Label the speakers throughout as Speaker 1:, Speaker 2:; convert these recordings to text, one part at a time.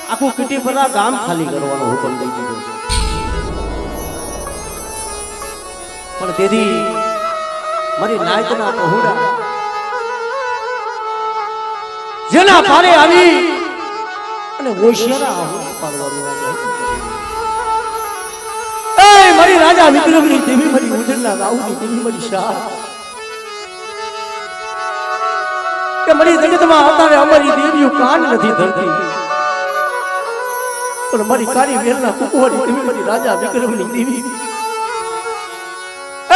Speaker 1: આખું કીટીપરા ગામ ખાલી કરવાનો હુકમ દઈ દીધો છે. પણ તેથી મારી નાયકના પહોળા જેના પારે આવી અને ઓશિયારા આહુતિ પાડવાનું એ મારી રાજા વિક્રમની દેવી મારી ઉદરના રાવની દેવી મારી શાહ કે મારી જગતમાં આવતારે અમારી દેવીઓ કાન નથી ધરતી પણ મારી કાળી વેલના કુકુવારી દેવી મારી રાજા વિક્રમની દેવી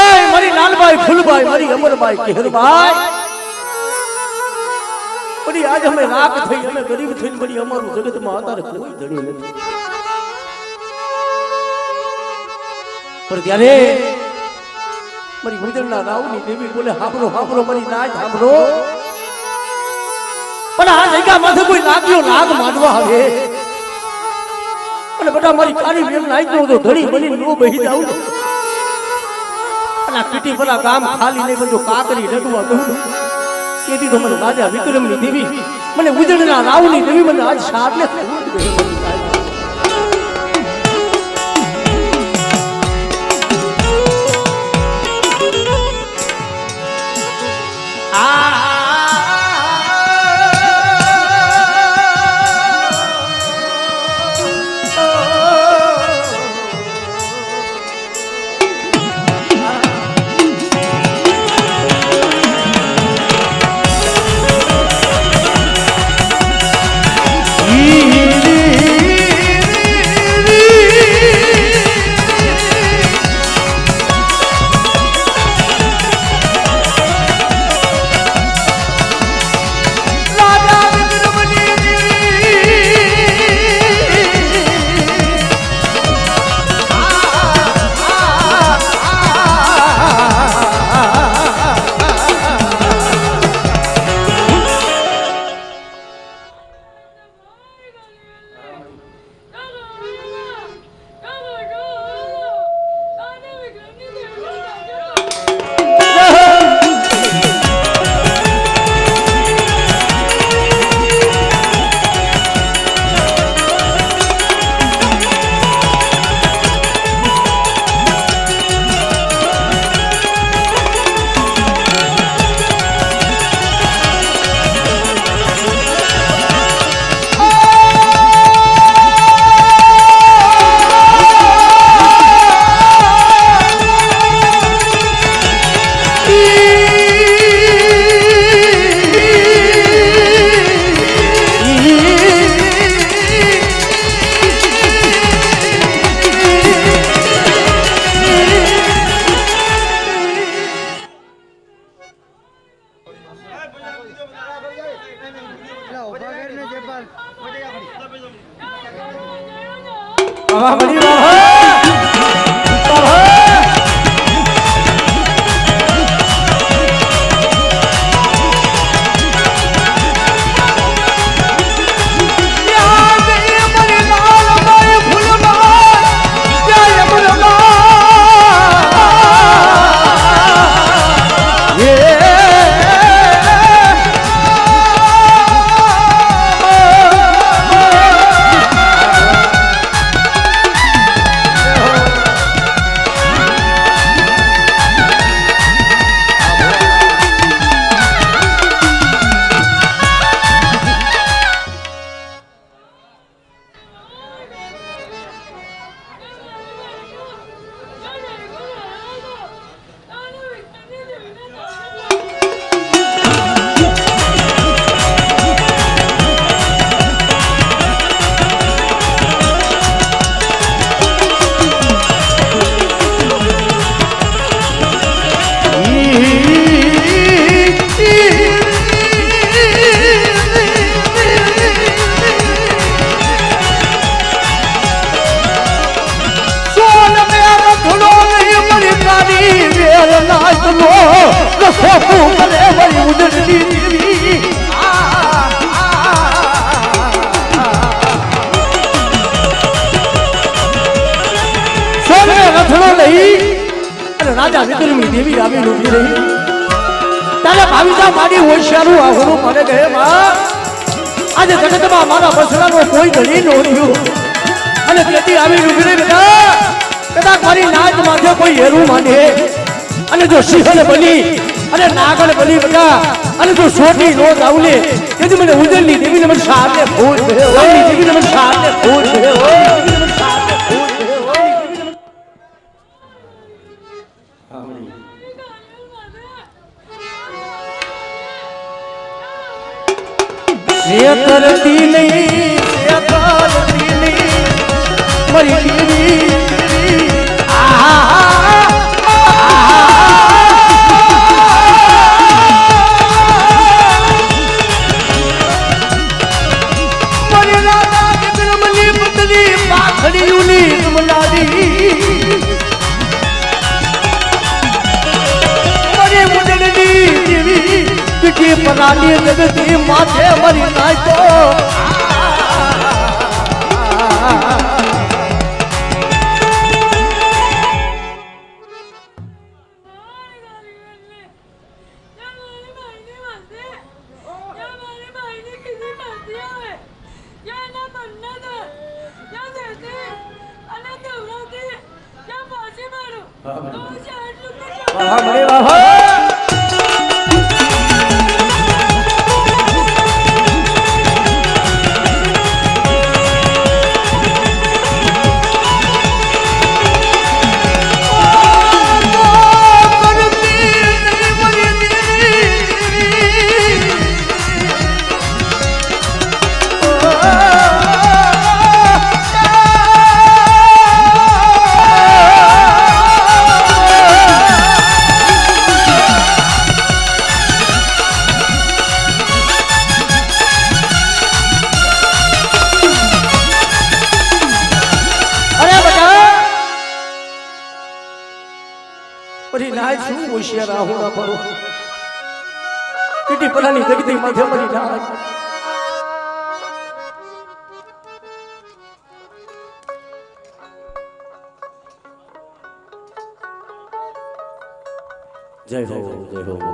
Speaker 1: એ મારી લાલબાઈ ફૂલબાઈ મારી અમરબાઈ કેહરબાઈ મારી આજ અમે રાખ થઈ અમે ગરીબ થઈને મારી અમારું જગતમાં આવતારે કોઈ ધણી નથી પણ ત્યારે મારી ઉદરના રાવની દેવી બોલે હાંભળો હાંભળો મારી નાચ હાંભળો પણ આ જગ્યા માથે કોઈ લાગ્યો લાગ માંડવા આવે અને બધા મારી કાળી વેલ નાખ્યો તો ધણી બની નો બેહી જાવ અને આ કીટીપરા ગામ ખાલી નહીં બધું કાકરી રડવા દઉં તેથી તો મને રાજા વિક્રમની દેવી મને ઉદરના રાવની દેવી મને આજ સારલે રાજા વિક્રમની દેવી આવી ઉભી રહી તારે ભાવિસા માડી હોશિયારું આહોરું મને કહે માં આજે જગતમાં મારા બસડાનો કોઈ ધણી ન રહ્યું અને તેથી આવી ઉભી રહી બેટા કદાચ મારી નાચ માથે કોઈ હેરું માને અને જો સિંહને બની અને નાગણ બની બેટા અને જો સોટી નો રાવલે તેથી મને ઉજળની દેવીને મને સારને ભૂલ ઓની દેવીને મને સારને ભૂલ ઓની દેવીને મને સારને ભૂલ કરતી નહીં મારી દેવી પરાની જગતી માથે મરી નાય તો હોશિયાર હું ના પડો કેટલી પરાની જગતી માથે મરી જાય જય હો